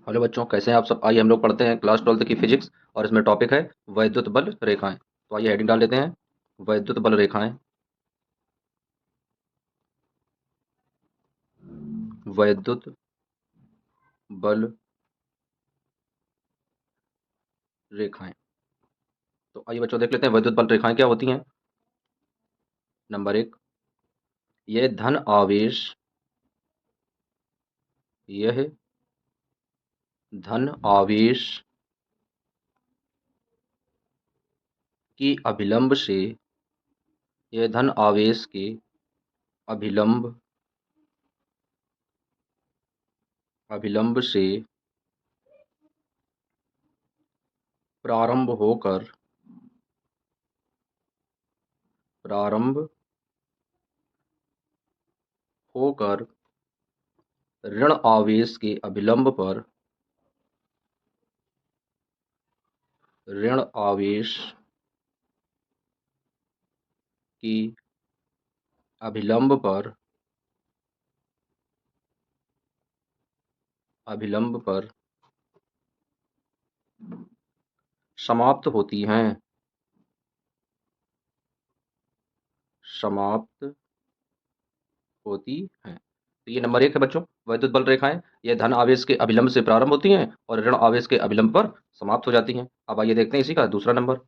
Hello बच्चों, कैसे हैं आप सब। आइए हम लोग पढ़ते हैं क्लास 12th की फिजिक्स और इसमें टॉपिक है वैद्युत बल रेखाएं। तो आइए हेडिंग डाल देते हैं, वैद्युत बल रेखाएं। वैद्युत बल रेखाएं। तो आइए बच्चों देख लेते हैं वैद्युत बल रेखाएं क्या होती हैं। नंबर एक, यह धन आवेश, यह धन आवेश की अभिलंब से, यह धन आवेश के अभिलंब अभिलंब से प्रारंभ होकर प्रारंभ होकर ऋण आवेश के अभिलंब पर, ऋण आवेश की अभिलंब पर अभिलंब पर समाप्त होती हैं। समाप्त होती हैं। तो ये नंबर एक है बच्चों, वैद्युत बल रेखाएं। ये धन आवेश के अभिलंब से प्रारंभ होती हैं और ऋण आवेश के अभिलंब पर समाप्त हो जाती हैं। अब आइए देखते हैं इसी का दूसरा नंबर।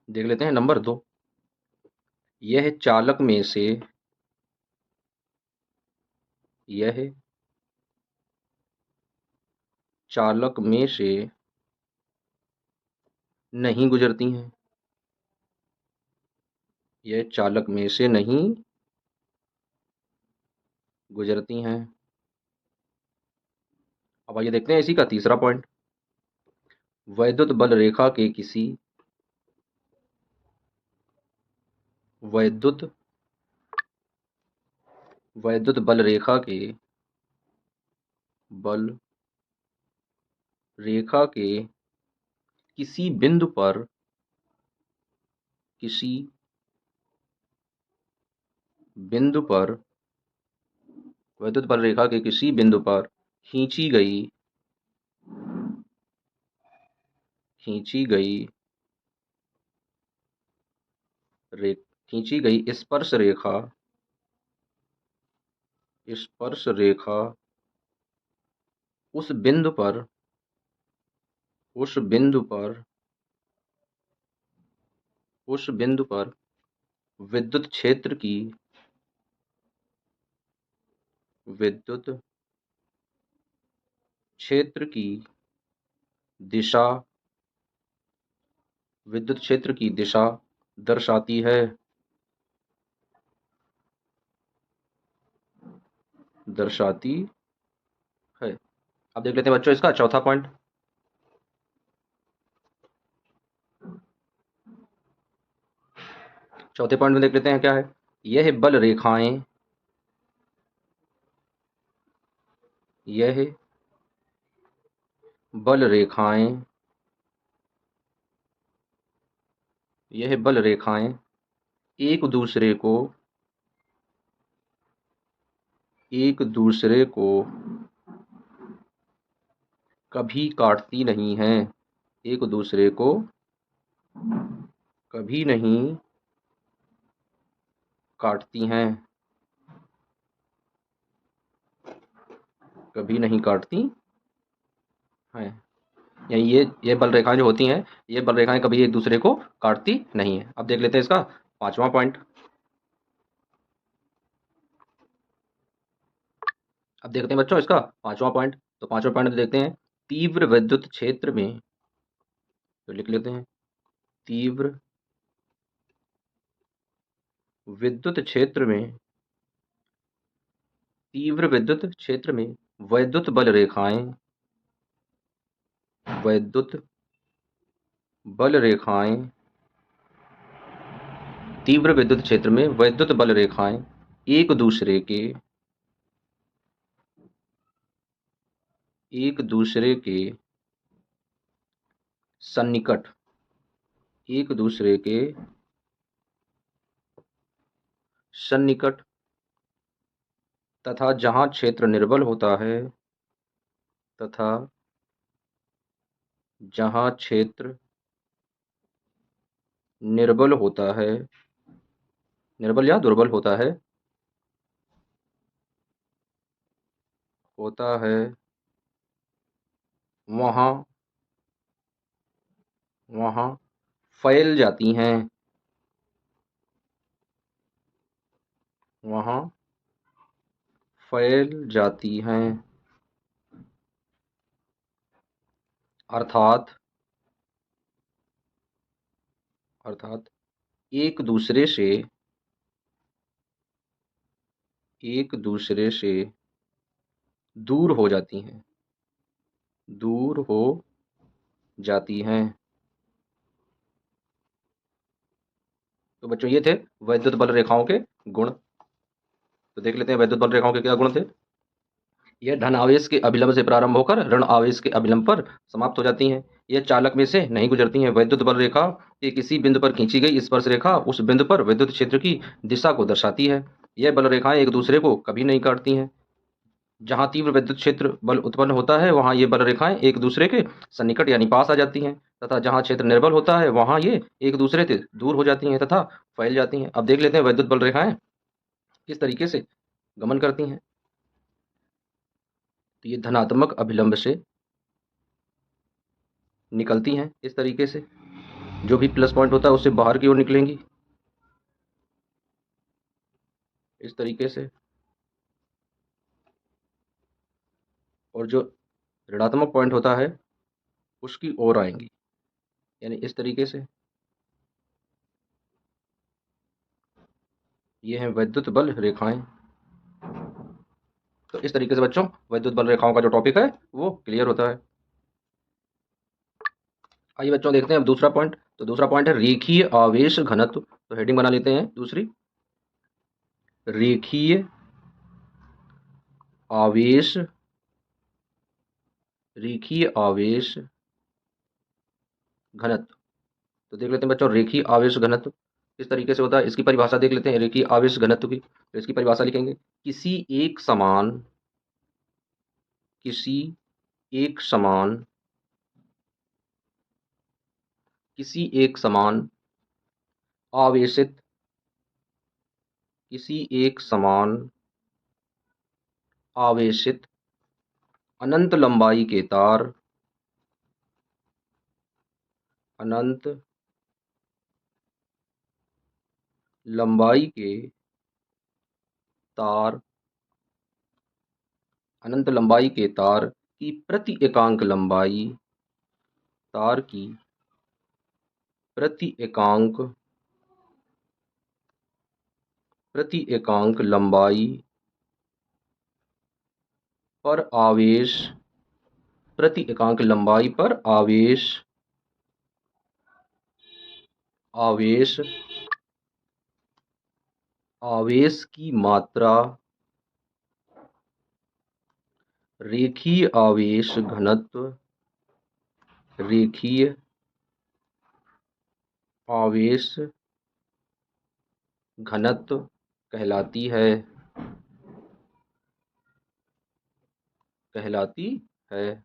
देख लेते हैं नंबर दो, यह चालक में से, यह चालक में से नहीं गुजरती हैं। यह चालक में से नहीं गुजरती हैं। अब आइए देखते हैं इसी का तीसरा पॉइंट, वैद्युत बल रेखा के किसी वैद्युत वैद्युत बल रेखा के बल रेखा के किसी बिंदु पर, किसी बिंदु पर वैद्युत बल रेखा के किसी बिंदु पर खींची गई खींची गई रे खींची गई स्पर्श रेखा उस बिंदु पर उस बिंदु पर उस बिंदु पर विद्युत क्षेत्र की विद्युत क्षेत्र की दिशा विद्युत क्षेत्र की दिशा दर्शाती है। दर्शाती है। अब देख लेते हैं बच्चों इसका चौथा पॉइंट। चौथे पॉइंट में देख लेते हैं क्या है, यह बल रेखाएं, यह बल रेखाएं यह बल रेखाएं एक दूसरे को कभी काटती नहीं हैं। एक दूसरे को कभी नहीं काटती हैं। कभी नहीं काटती हैं। यानी ये बल रेखाएं जो होती हैं, ये बल रेखाएं कभी एक दूसरे को काटती नहीं है। अब देख लेते हैं इसका पांचवा पॉइंट। अब देखते हैं बच्चों इसका पांचवा पॉइंट। तो पांचवा पॉइंट में देखते हैं, तीव्र विद्युत क्षेत्र में, तो लिख लेते हैं, तीव्र विद्युत क्षेत्र में तीव्र विद्युत क्षेत्र में वैद्युत बल रेखाएं वैद्युत बल रेखाएं तीव्र विद्युत क्षेत्र में वैद्युत बल रेखाएं एक दूसरे के एक दूसरे के सन्निकट एक दूसरे के सन्निकट तथा जहाँ क्षेत्र निर्बल होता है, तथा जहाँ क्षेत्र निर्बल होता है, निर्बल या दुर्बल होता है, वहाँ वहाँ फैल जाती हैं, वहाँ फैल जाती हैं। अर्थात अर्थात एक दूसरे से एक दूसरे से दूर हो जाती हैं, दूर हो जाती हैं। तो बच्चों ये थे वैद्युत बल रेखाओं के गुण। तो देख लेते हैं वैद्युत बल रेखाओं के क्या गुण थे। यह धन आवेश के अभिलंब से प्रारंभ होकर ऋण आवेश के अभिलंब पर समाप्त हो जाती हैं। यह चालक में से नहीं गुजरती हैं। वैद्युत बल रेखा के किसी बिंदु पर खींची गई स्पर्श रेखा उस बिंदु पर विद्युत क्षेत्र की दिशा को दर्शाती है। यह बल रेखाएं एक दूसरे को कभी नहीं काटती हैं। जहां तीव्र विद्युत क्षेत्र बल उत्पन्न होता है वहां ये बल रेखाएं एक दूसरे के सन्निकट यानी पास आ जाती हैं, तथा जहां क्षेत्र निर्बल होता है वहां ये एक दूसरे से दूर हो जाती हैं तथा फैल जाती हैं। अब देख लेते हैं वैद्युत बल रेखाएं किस तरीके से गमन करती हैं। तो ये धनात्मक अभिलंब से निकलती हैं इस तरीके से, जो भी प्लस पॉइंट होता है उससे बाहर की ओर निकलेंगी इस तरीके से, और जो ऋणात्मक पॉइंट होता है उसकी ओर आएंगी यानी इस तरीके से। ये हैं वैद्युत बल रेखाएं। तो इस तरीके से बच्चों वैद्युत बल रेखाओं का जो टॉपिक है वो क्लियर होता है। आइए बच्चों देखते हैं अब दूसरा पॉइंट। तो दूसरा पॉइंट है रेखीय आवेश घनत्व। तो हेडिंग बना लेते हैं दूसरी, रेखीय आवेश, रेखीय आवेश घनत्व। तो देख लेते हैं बच्चों रेखीय आवेश घनत्व किस तरीके से होता है। इसकी परिभाषा देख लेते हैं रेखीय आवेश घनत्व की। तो इसकी परिभाषा लिखेंगे, किसी एक समान, किसी एक समान, किसी एक समान आवेशित, किसी एक समान आवेशित अनंत लंबाई के तार, अनंत लंबाई के तार, अनंत लंबाई के तार की प्रति एकांक लंबाई, तार की प्रति एकांक लंबाई पर आवेश, प्रति एकांक लंबाई पर आवेश, आवेश, आवेश की मात्रा रेखीय आवेश घनत्व, रेखीय आवेश घनत्व कहलाती है, कहलाती है,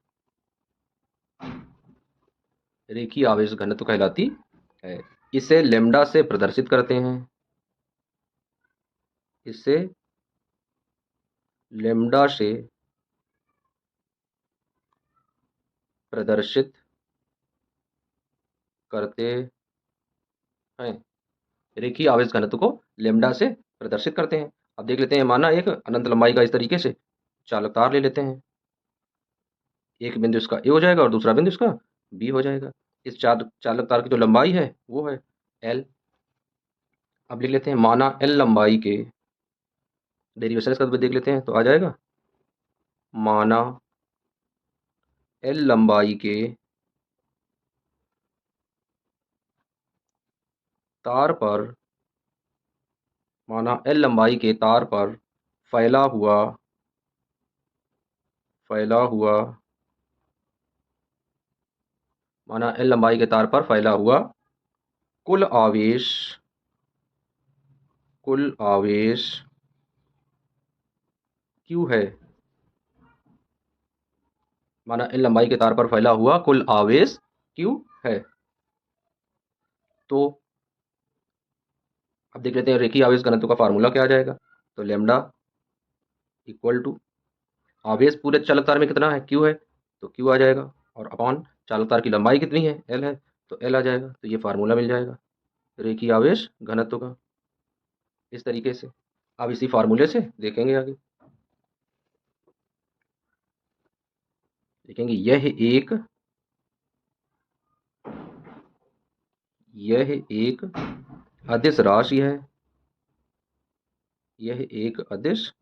रेखीय आवेश घनत्व कहलाती है। इसे लैम्ब्डा से प्रदर्शित करते हैं, इसे लैम्ब्डा से प्रदर्शित करते हैं, रेखीय आवेश घनत्व को लैम्ब्डा से प्रदर्शित करते हैं। अब देख लेते हैं, माना एक अनंत लंबाई का इस तरीके से चालक तार ले लेते हैं। एक बिंदु इसका ए हो जाएगा और दूसरा बिंदु इसका बी हो जाएगा। इस चालक तार की जो लंबाई है वो है एल। अब लिख लेते हैं, माना एल लंबाई के, डेरिवेशन इसका देख लेते हैं तो आ जाएगा, माना एल लंबाई के तार पर, माना एल लंबाई के तार पर फैला हुआ, फैला हुआ, माना एल लंबाई के तार पर फैला हुआ कुल आवेश, कुल आवेश Q है, माना n लंबाई के तार पर फैला हुआ कुल आवेश Q है। तो अब देख लेते हैं रेखीय आवेश घनत्व का फार्मूला क्या आ जाएगा। तो लैम्डा इक्वल टू आवेश पूरे चालक तार में कितना है, Q है, तो Q आ जाएगा, और अपॉन चालक तार की लंबाई कितनी है, L है, तो L आ जाएगा। तो ये फार्मूला मिल जाएगा रेखीय आवेश घनत्व का इस तरीके से। अब इसी फार्मूले से देखेंगे आगे, देखेंगे यह एक अदिश राशि है, यह एक अदिश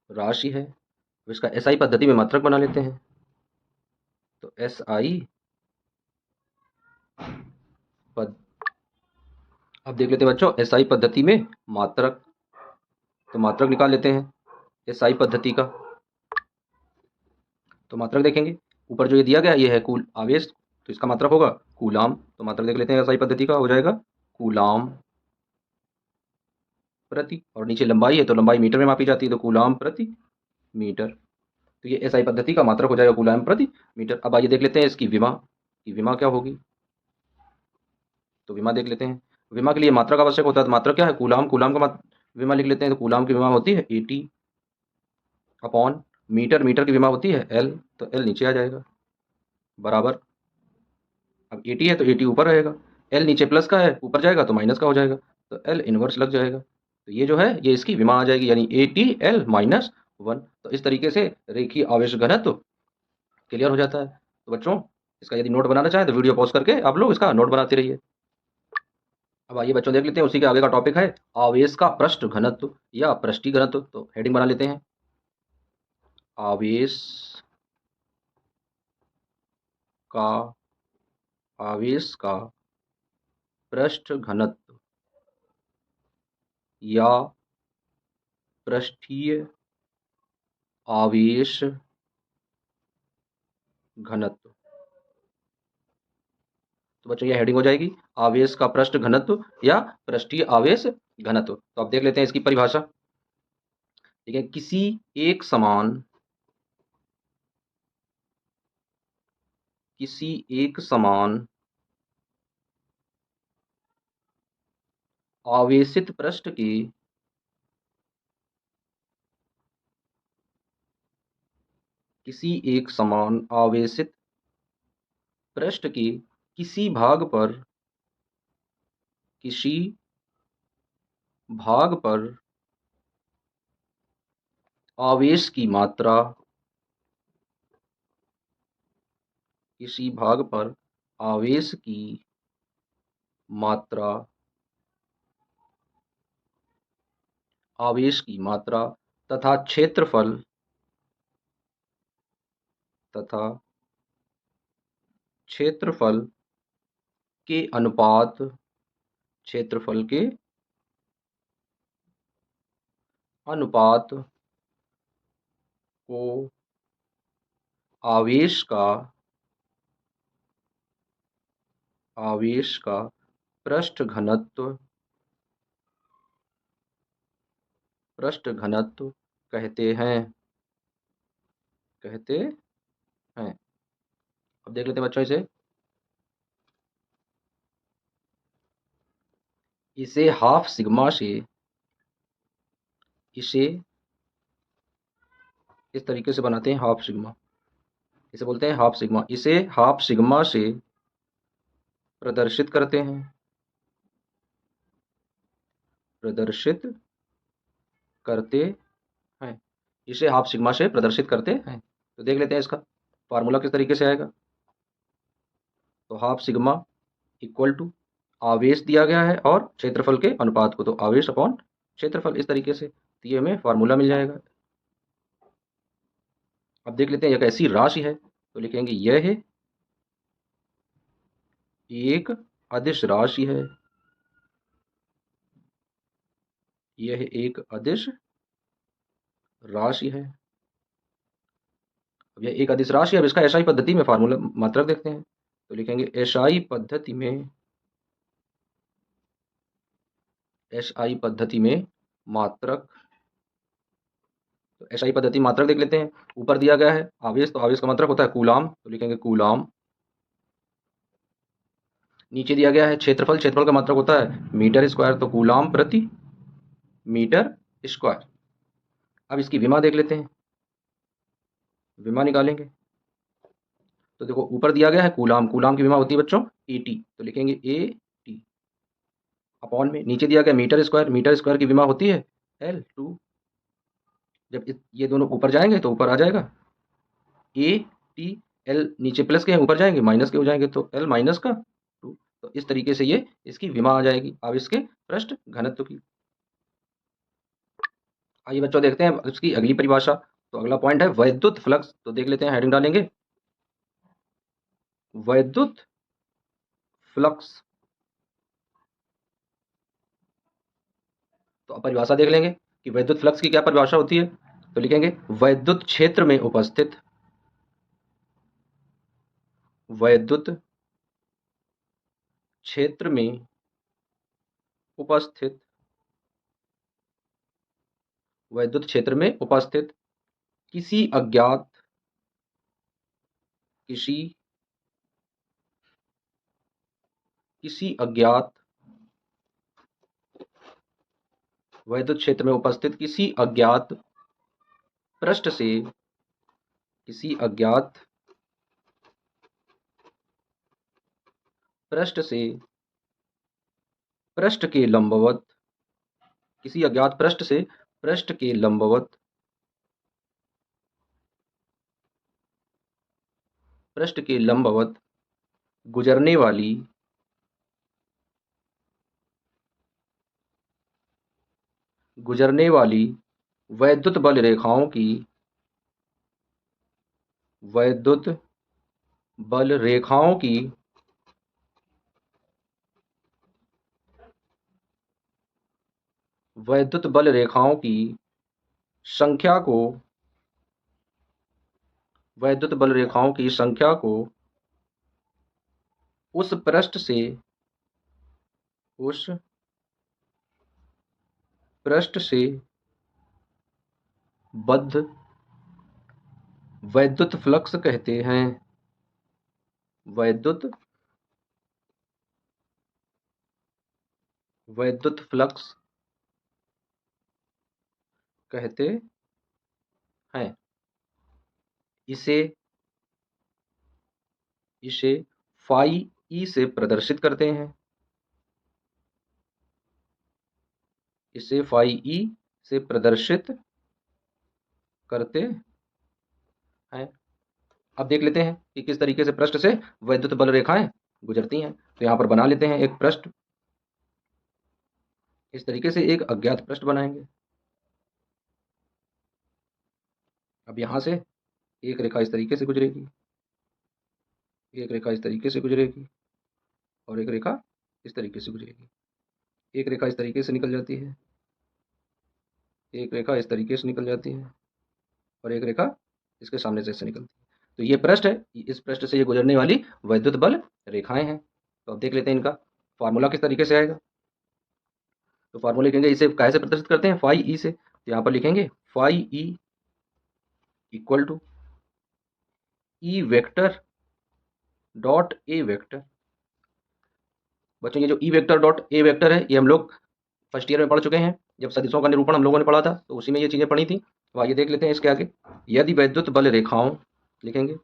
राशि है। तो इसका एसआई पद्धति में मात्रक बना लेते हैं। तो एसआई पद, अब देख लेते हैं बच्चों एसआई पद्धति में मात्रक, तो मात्रक निकाल लेते हैं एसआई पद्धति का। तो मात्रक देखेंगे, ऊपर जो ये दिया गया ये है कुल आवेश, तो इसका मात्रक होगा कूलाम। तो मात्रक देख लेते हैं एसआई पद्धति का, हो जाएगा कूलाम प्रति, और नीचे लंबाई है तो लंबाई मीटर में मापी जाती है, तो कूलाम प्रति मीटर। तो ये एसआई पद्धति का मात्रक हो जाएगा कूलाम प्रति मीटर। अब आइए देख लेते हैं इसकी विमा, की विमा क्या होगी। तो विमा देख लेते हैं, विमा के लिए मात्रक आवश्यक होता है, तो मात्रक क्या है कूलाम, कूलाम का विमा लिख लेते हैं। तो कूलाम की विमा होती है AT अपॉन मीटर, मीटर की विमा होती है L, तो L नीचे आ जाएगा बराबर, अब AT है तो AT ऊपर रहेगा, L नीचे प्लस का है ऊपर जाएगा तो माइनस का हो जाएगा, तो L इनवर्स लग जाएगा। तो ये जो है ये इसकी विमा आ जाएगी, यानी ATL -1। तो इस तरीके से रेखीय आवेश घनत्व क्लियर हो जाता है। तो बच्चों इसका यदि नोट बनाना चाहें तो वीडियो पॉज करके आप लोग इसका नोट बनाते रहिए। अब आइए बच्चों देख लेते हैं उसी के आगे का टॉपिक है आवेश का पृष्ठ घनत्व या पृष्ठीय घनत्व। तो हेडिंग बना लेते हैं आवेश का आवेश का पृष्ठ घनत्व या पृष्ठीय आवेश घनत्व। तो बच्चों ये हेडिंग हो जाएगी आवेश का पृष्ठ घनत्व या पृष्ठीय आवेश घनत्व। तो अब देख लेते हैं इसकी परिभाषा। ठीक है, किसी एक समान आवेशित पृष्ठ के किसी एक समान आवेशित पृष्ठ के किसी भाग पर आवेश की मात्रा, किसी भाग पर आवेश की मात्रा, आवेश की मात्रा तथा क्षेत्रफल के अनुपात, क्षेत्रफल के अनुपात को आवेश का पृष्ठ घनत्व कहते हैं। अब देख लेते हैं बच्चों इसे हाफ सिग्मा से, इसे इस तरीके से बनाते हैं हाफ सिग्मा, इसे बोलते हैं हाफ सिग्मा। इसे हाफ सिग्मा से प्रदर्शित करते हैं, इसे हाफ सिग्मा से प्रदर्शित करते हैं। तो देख लेते हैं इसका फार्मूला किस तरीके से आएगा। तो हाफ सिग्मा इक्वल टू आवेश दिया गया है और क्षेत्रफल के अनुपात को, तो आवेश अपॉन क्षेत्रफल इस तरीके से, तो ये हमें फार्मूला मिल जाएगा। अब देख लेते हैं एक ऐसी राशि है, तो लिखेंगे यह एक अदिश राशि है, यह एक अदिश राशि है। अब यह एक अदिश राशि है, अब इसका एसआई पद्धति में फार्मूला मात्रक देखते हैं। तो लिखेंगे एसआई पद्धति में मात्रक। तो एसआई पद्धति मात्रक देख लेते हैं। ऊपर दिया गया है आवेश, तो आवेश का मात्रक होता है कूलाम, तो लिखेंगे कूलाम। नीचे दिया गया है क्षेत्रफल, क्षेत्रफल का मात्रक होता है मीटर स्क्वायर, तो कूलाम प्रति मीटर स्क्वायर। अब इसकी विमा देख लेते हैं, विमा निकालेंगे। तो देखो ऊपर दिया गया है कूलाम, कूलाम की विमा होती है बच्चों एटी, तो लिखेंगे ए टी अपॉन में। नीचे दिया गया मीटर स्क्वायर, मीटर स्क्वायर की विमा होती है एल टू। जब ये दोनों ऊपर जाएंगे तो ऊपर आ जाएगा ए टी, एल नीचे प्लस के हैं, ऊपर जाएंगे माइनस के हो जाएंगे, तो एल माइनस का टू। तो इस तरीके से ये इसकी विमा आ जाएगी अब इसके पृष्ठ घनत्व की। आइए बच्चों देखते हैं इसकी अगली परिभाषा। तो अगला पॉइंट है वैद्युत फ्लक्स, तो देख लेते हैं, हेडिंग डालेंगे वैद्युत फ्लक्स। तो अब परिभाषा देख लेंगे कि वैद्युत फ्लक्स की क्या परिभाषा होती है। तो लिखेंगे वैद्युत क्षेत्र में उपस्थित, वैद्युत क्षेत्र में उपस्थित, वैद्युत क्षेत्र में उपस्थित किसी अज्ञात, किसी किसी अज्ञात, वैद्युत क्षेत्र में उपस्थित किसी अज्ञात पृष्ठ से, किसी अज्ञात पृष्ठ से पृष्ठ के लंबवत, किसी अज्ञात पृष्ठ से पृष्ठ के लंबवत, पृष्ठ के लंबवत गुजरने वाली, गुजरने वाली वैद्युत बल रेखाओं की, वैद्युत बल रेखाओं की वैद्युत बल रेखाओं की संख्या को, वैद्युत बल रेखाओं की संख्या को उस पृष्ठ से, उस पृष्ठ से बद्ध वैद्युत फ्लक्स कहते हैं। वैद्युत वैद्युत फ्लक्स कहते हैं। इसे इसे फाई ई से प्रदर्शित करते हैं, इसे फाई ई से प्रदर्शित करते हैं। अब देख लेते हैं कि किस तरीके से पृष्ठ से वैद्युत बल रेखाएं गुजरती हैं। तो यहां पर बना लेते हैं एक पृष्ठ, इस तरीके से एक अज्ञात पृष्ठ बनाएंगे। अब यहां से एक रेखा इस तरीके से गुजरेगी, एक रेखा इस तरीके से गुजरेगी, और एक रेखा इस तरीके से गुजरेगी। एक रेखा इस तरीके से निकल जाती है, एक रेखा इस तरीके से निकल जाती है, और एक रेखा इसके सामने से ऐसे निकलती है। तो ये पृष्ठ है, इस पृष्ठ से ये गुजरने वाली वैद्युत बल रेखाएं हैं। तो अब देख लेते हैं इनका फार्मूला किस तरीके से आएगा। तो फार्मूला लिखेंगे, इसे कैसे प्रदर्शित करते हैं फाई ई से। तो यहाँ पर लिखेंगे phi E equal to E vector dot A vector. बच्चों ये जो E vector dot A vector है, ये हम लोग फर्स्ट ईयर में पढ़ चुके हैं, जब सदिशों का निरूपण हम लोगों ने पढ़ा था, तो उसी में ये चीज़ें पढ़ी थी। तो आइए देख लेते हैं इसके आगे। यदि वैद्युत बल रेखाओं, लिखेंगे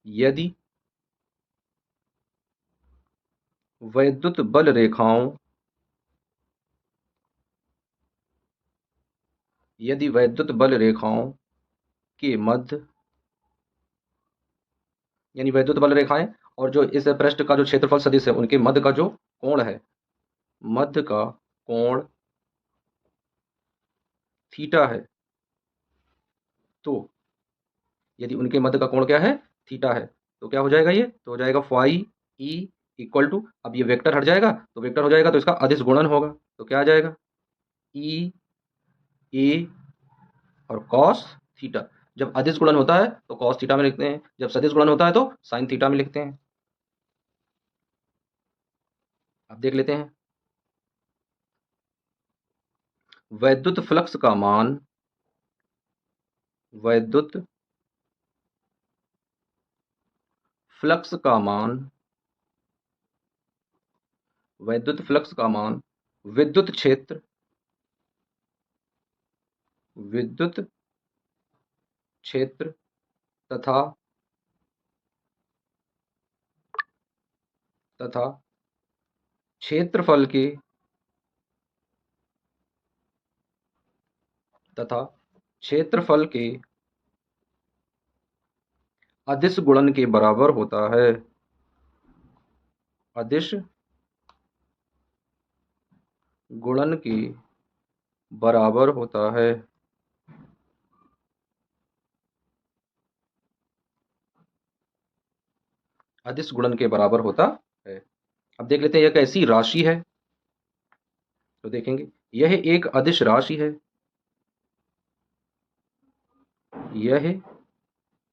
यदि वैद्युत बल रेखाओं, यदि वैद्युत बल रेखाओं के मध्य, यानी वैद्युत बल रेखाएं और जो इस पृष्ठ का जो क्षेत्रफल सदिश है उनके मध्य का जो कोण है, मध्य का कोण थीटा है, तो यदि उनके मध्य का कोण क्या है, थीटा है, तो क्या हो जाएगा, ये तो हो जाएगा फाई ई इक्वल टू, अब ये वेक्टर हट जाएगा, तो वेक्टर हो जाएगा तो इसका अदिश गुणन होगा, तो क्या आ जाएगा ई ए और कॉस थीटा। जब अदिश गुणन होता है तो कॉस थीटा में लिखते हैं, जब सदिश गुणन होता है तो साइन थीटा में लिखते हैं। अब देख लेते हैं वैद्युत फ्लक्स का मान, वैद्युत फ्लक्स का मान, वैद्युत फ्लक्स का मान विद्युत क्षेत्र, विद्युत क्षेत्र तथा तथा क्षेत्रफल के तथा क्षेत्रफल के अदिश गुणन के बराबर होता है। अदिश गुणन के बराबर होता है। अदिश गुणन के बराबर होता है। अब देख लेते हैं यह कैसी राशि है। तो देखेंगे यह एक अदिश राशि है, यह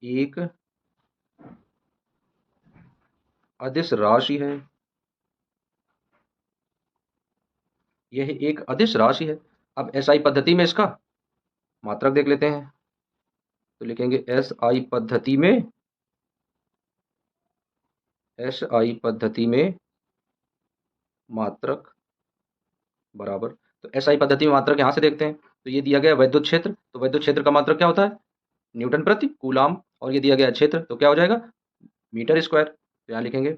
एक अदिश राशि है, यह एक अदिश राशि है। अब एसआई पद्धति में इसका मात्रक देख लेते हैं। तो लिखेंगे एसआई पद्धति में, एसआई पद्धति में मात्रक बराबर। तो एसआई पद्धति में मात्रक यहां से देखते हैं। तो ये दिया गया वैद्युत क्षेत्र, तो वैद्युत क्षेत्र का मात्रक क्या होता है? न्यूटन प्रति कूलाम। और ये दिया गया क्षेत्र तो क्या हो जाएगा? Metre square. तो यहां लिखेंगे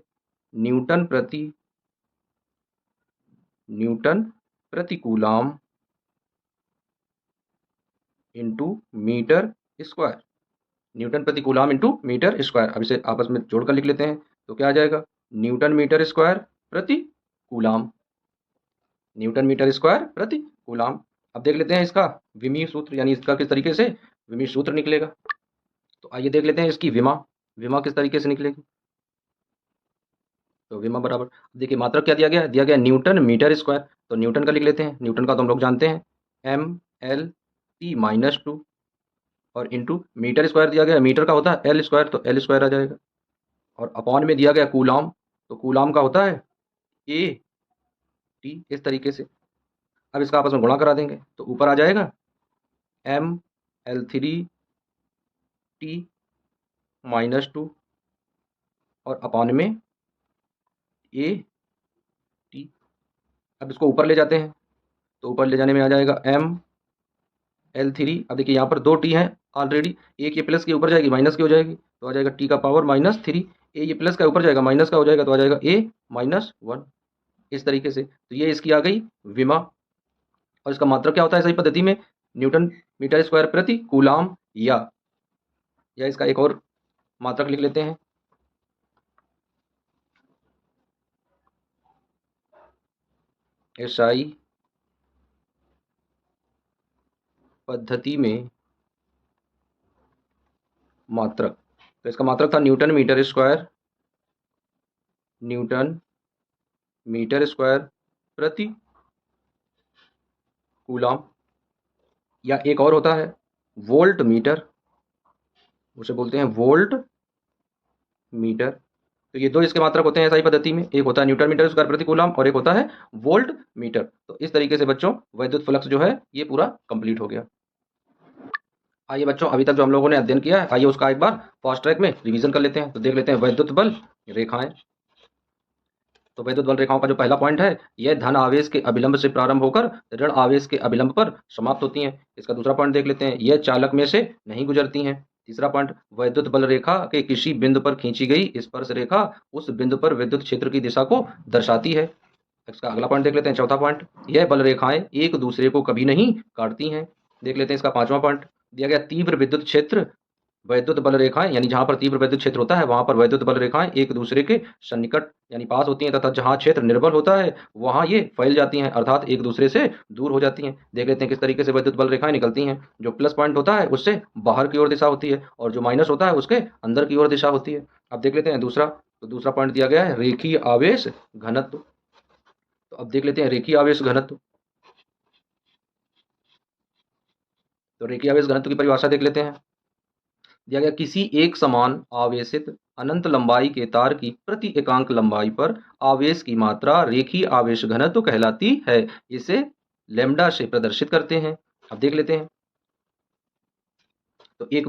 न्यूटन प्रति coulomb into metre square, newton प्रति कूलाम इंटू मीटर स्क्वायर। अब इसे आपस में जोड़कर लिख लेते हैं। तो क्या आ जाएगा? न्यूटन मीटर स्क्वायर प्रति कूलाम, न्यूटन मीटर स्क्वायर प्रति कूलाम। अब देख लेते हैं इसका विमीय सूत्र, यानी इसका किस तरीके से विमीय सूत्र निकलेगा। तो आइए देख लेते हैं इसकी विमा, विमा किस तरीके से निकलेगी। तो विमा बराबर, देखिए मात्रक क्या दिया गया है? दिया गया न्यूटन मीटर स्क्वायर। तो न्यूटन का लिख लेते हैं, न्यूटन का तो हम लोग जानते हैं mL/T-2 और इंटू मीटर स्क्वायर दिया गया है, मीटर का होता है एल स्क्वायर, तो एल स्क्वायर आ जाएगा। और अपॉन में दिया गया कूलाम, तो कूलाम का होता है A/T, इस तरीके से। अब इसका आपस में गुणा करा देंगे तो ऊपर आ जाएगा mL3T-2 और अपॉन में A/T। अब इसको ऊपर ले जाते हैं तो ऊपर ले जाने में आ जाएगा mL3। अब देखिए यहाँ पर 2 T हैं ऑलरेडी, एक ये प्लस के ऊपर जाएगी माइनस की हो जाएगी, तो आ जाएगा T का पावर -3। ये प्लस का ऊपर जाएगा माइनस का हो जाएगा, तो आ जाएगा A-1, इस तरीके से। तो ये इसकी आ गई विमा। और इसका मात्रक क्या होता है सही पद्धति में? न्यूटन मीटर स्क्वायर प्रति कूलाम, या इसका एक और मात्रक लिख लेते हैं। एसआई पद्धति में मात्रक, तो इसका मात्रक था newton metre square, newton metre square प्रति कूलाम, या एक और होता है वोल्ट मीटर, उसे बोलते हैं वोल्ट मीटर। तो ये दो इसके मात्रक होते हैं एसआई पद्धति में, एक होता है न्यूटन मीटर स्क्वायर प्रति कूलाम और एक होता है वोल्ट मीटर। तो इस तरीके से बच्चों वैद्युत फ्लक्स जो है ये पूरा कंप्लीट हो गया। आइए बच्चों अभी तक जो हम लोगों ने अध्ययन किया है, आइए उसका एक बार फास्ट ट्रैक में रिवीजन कर लेते हैं। तो देख लेते हैं वैद्युत बल रेखाएं। तो वैद्युत बल रेखाओं का जो पहला पॉइंट है, यह धन आवेश के अभिलंब से प्रारंभ होकर ऋण आवेश के अभिलंब पर समाप्त होती हैं। इसका दूसरा पॉइंट देख लेते हैं, यह चालक में से नहीं गुजरती हैं। तीसरा पॉइंट, वैद्युत बल रेखा के किसी बिंदु पर खींची गई स्पर्श रेखा उस बिंदु पर विद्युत क्षेत्र की दिशा को दर्शाती है। इसका अगला पॉइंट देख लेते हैं, चौथा पॉइंट, यह बल रेखाएं एक दूसरे को कभी नहीं काटती हैं। देख लेते हैं इसका पांचवा पॉइंट, दिया गया तीव्र विद्युत क्षेत्र वैद्युत बल रेखाएं, यानी जहां पर तीव्र वैद्युत क्षेत्र होता है वहां पर वैद्युत बल रेखाएं एक दूसरे के सन्निकट यानी पास होती हैं, तथा जहां क्षेत्र निर्बल होता है वहां ये फैल जाती हैं, अर्थात एक दूसरे से दूर हो जाती हैं। देख लेते हैं किस तरीके से वैद्युत बल रेखाएं निकलती हैं। जो प्लस पॉइंट होता है उससे बाहर की ओर दिशा होती है और जो माइनस होता है उसके अंदर की ओर दिशा होती है। अब देख लेते हैं दूसरा, तो दूसरा पॉइंट दिया गया है रेखीय आवेश घनत्व। तो अब देख लेते हैं रेखीय आवेश घनत्व। तो रेखीय आवेश घनत्व की परिभाषा देख लेते हैं। दिया गया किसी एक समान आवेशित अनंत लंबाई के तार की प्रति एकांक लंबाई पर आवेश की मात्रा रेखीय आवेश घनत्व कहलाती है। इसे लैम्डा से प्रदर्शित करते हैं। अब देख लेते हैं, तो एक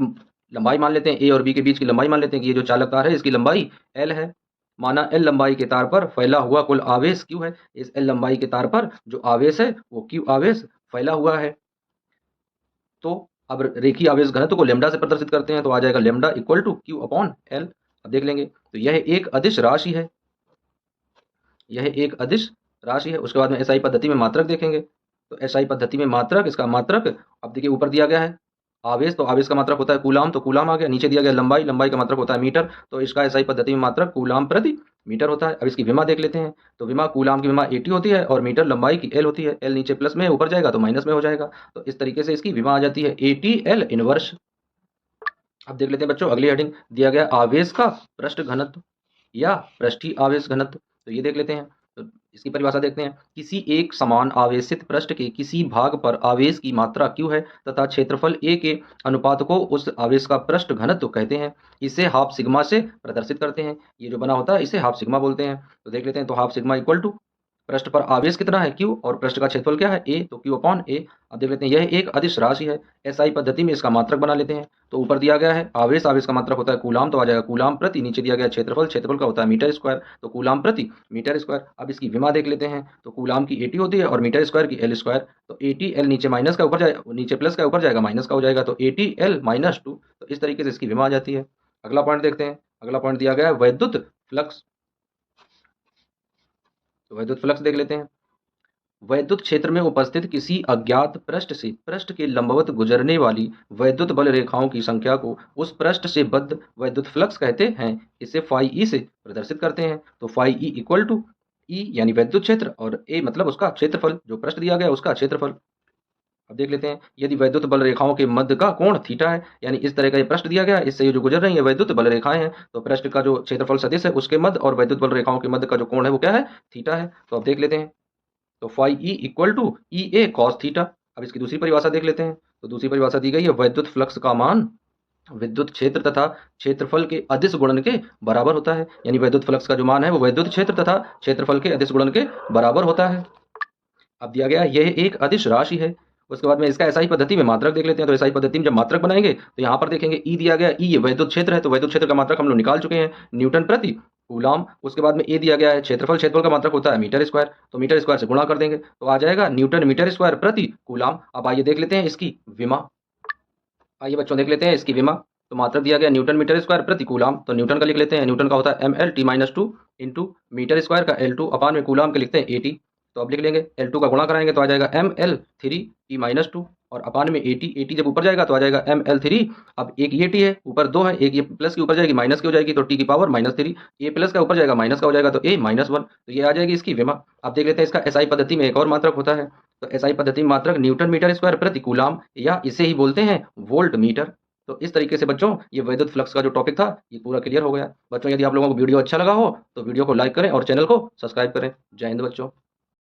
लंबाई मान लेते हैं, ए और बी के बीच की लंबाई मान लेते हैं कि ये जो चालक तार है इसकी लंबाई एल है। माना एल लंबाई के तार पर फैला हुआ कुल आवेश क्यू है। इस एल लंबाई के तार पर जो आवेश है वो क्यू आवेश फैला हुआ है। तो अब रेखीय आवेश घनत्व को लैम्डा से प्रदर्शित करते हैं, तो आ जाएगा lambda equal to Q upon L. अब देख लेंगे, तो यह एक अदिश राशि है, यह एक अदिश राशि है। उसके बाद में एसआई पद्धति में मात्रक देखेंगे, तो एसआई पद्धति में मात्रक, इसका मात्रक अब देखिए ऊपर दिया गया है आवेश, तो आवेश का मात्रक होता है कूलाम, तो कूलाम आ गया। नीचे दिया गया लंबाई, लंबाई का मात्रक होता है मीटर, तो इसका एसआई पद्धति में मात्रक कूलाम प्रति मीटर होता है। अब इसकी विमा देख लेते हैं, तो विमा कूलाम की विमा 80 होती है और मीटर लंबाई की एल होती है। एल नीचे प्लस में, ऊपर जाएगा तो माइनस में हो जाएगा, तो इस तरीके से इसकी विमा आ जाती है 80 एल इनवर्स। अब देख लेते हैं बच्चों, अगली हेडिंग दिया गया आवेश का पृष्ठ घनत्व या पृष्ठीय आवेश घनत्व, तो ये देख लेते हैं। तो इसकी परिभाषा देखते हैं, किसी एक समान आवेशित पृष्ठ के किसी भाग पर आवेश की मात्रा q है तथा क्षेत्रफल a के अनुपात को उस आवेश का पृष्ठ घनत्व कहते हैं। इसे हाफ सिग्मा से प्रदर्शित करते हैं। ये जो बना होता है इसे हाफ सिग्मा बोलते हैं। तो देख लेते हैं, तो हाफ सिग्मा इक्वल टू पृष्ठ पर आवेश कितना है q और पृष्ठ का क्षेत्रफल क्या है a, तो q अपॉन a। अब देख लेते हैं, यह एक अदिश राशि है। एसआई पद्धति में इसका मात्रक बना लेते हैं, तो ऊपर दिया गया है आवेश, आवेश का मात्रक होता है कूलाम, तो आ जाएगा कूलाम प्रति, नीचे दिया गया क्षेत्रफल, क्षेत्रफल का होता है मीटर स्क्वायर, तो कूलाम प्रति मीटर स्क्वायर। अब इसकी विमा देख लेते हैं, तो कूलाम की 80 होती है और मीटर स्क्वायर की एल स्क्वायर, तो 80 एल नीचे माइनस का ऊपर जाए, नीचे प्लस का ऊपर जाएगा माइनस का हो जाएगा, तो 80 एल माइनस 2, तो इस तरीके से इसकी विमा आ जाती है। अगला पॉइंट देखते हैं, अगला पॉइंट दिया गया है वैद्युत फ्लक्स, तो वैद्युत फ्लक्स देख लेते हैं। वैद्युत क्षेत्र में उपस्थित किसी अज्ञात पृष्ठ से पृष्ठ के लंबवत गुजरने वाली वैद्युत बल रेखाओं की संख्या को उस पृष्ठ से बद्ध वैद्युत फ्लक्स कहते हैं। इसे फाई ई से प्रदर्शित करते हैं, तो फाई ई इक्वल टू ई यानी वैद्युत क्षेत्र और ए मतलब उसका क्षेत्रफल, जो पृष्ठ दिया गया उसका क्षेत्रफल। अब देख लेते हैं, यदि वैद्युत बल रेखाओं के मध्य का कोण थीटा है, यानी इस तरह का ये पृष्ठ दिया गया है, इससे ये जो गुजर रही है वैद्युत बल रेखाएं हैं, तो पृष्ठ का जो क्षेत्रफल सदिश है उसके मध्य और वैद्युत बल रेखाओं के मध्य का जो कोण है वो क्या है, थीटा है। तो अब देख लेते हैं, तो phi E equal to E A cos theta. अब इसकी दूसरी परिभाषा देख लेते हैं, तो दूसरी परिभाषा दी गई है वैद्युत फ्लक्स का मान विद्युत क्षेत्र तथा क्षेत्रफल के अदिश गुणन के बराबर होता है, यानी वैद्युत फ्लक्स का जो मान है वो वैद्युत क्षेत्र तथा क्षेत्रफल के अदिश गुणन के बराबर होता है। अब दिया गया यह एक अदिश राशि है। उसके बाद में इसका एसआई पद्धति में मात्रक देख लेते हैं, तो एसआई पद्धति में जब मात्रक बनाएंगे तो यहाँ पर देखेंगे ई दिया गया, ई ये वैद्युत क्षेत्र है, तो वैद्युत क्षेत्र का मात्रक हम लोग निकाल चुके हैं न्यूटन प्रति कूलाम। उसके बाद में ए दिया गया है क्षेत्रफल, क्षेत्रफल का मात्रक होता है मीटर स्क्वायर, तो मीटर स्क्वायर से गुणा कर देंगे तो आ जाएगा न्यूटन मीटर स्क्वायर प्रति कूलाम। अब आइए देख लेते हैं इसकी विमा, आइए बच्चों देख लेते हैं इसकी विमा। तो मात्रक दिया गया न्यूटन मीटर स्क्वायर प्रति कूलाम, तो न्यूटन का लिख लेते हैं, न्यूटन का होता है M L T minus two into metre square का एल टू अपान में कूलाम के लिखते हैं ए टी। तो अब लिख लेंगे एल टू का गुणा कराएंगे तो आ जाएगा M L three T minus two और अपान में ए टी जब ऊपर जाएगा तो आ जाएगा एम एल थ्री। अब एक ये टी है ऊपर दो है, एक ये प्लस की ऊपर जाएगी माइनस की हो जाएगी, तो टी की पावर माइनस थ्री, ए प्लस का ऊपर जाएगा माइनस का हो जाएगा, तो ए माइनस वन, तो ये आ जाएगी इसकी विमा। अब देख लेते हैं इसका एसआई पद्धति में एक और मात्रक होता है, तो एसआई पद्धति में मात्रक न्यूटन मीटर स्क्वायर प्रति कूलाम या इसे ही बोलते हैं वोल्ट मीटर। तो इस तरीके से बच्चों ये वैद्युत फ्लक्स का जो टॉपिक था ये पूरा क्लियर हो गया। बच्चों यदि आप लोगों को वीडियो अच्छा लगा हो तो वीडियो को लाइक करें और चैनल को सब्सक्राइब करें। जय हिंद बच्चों।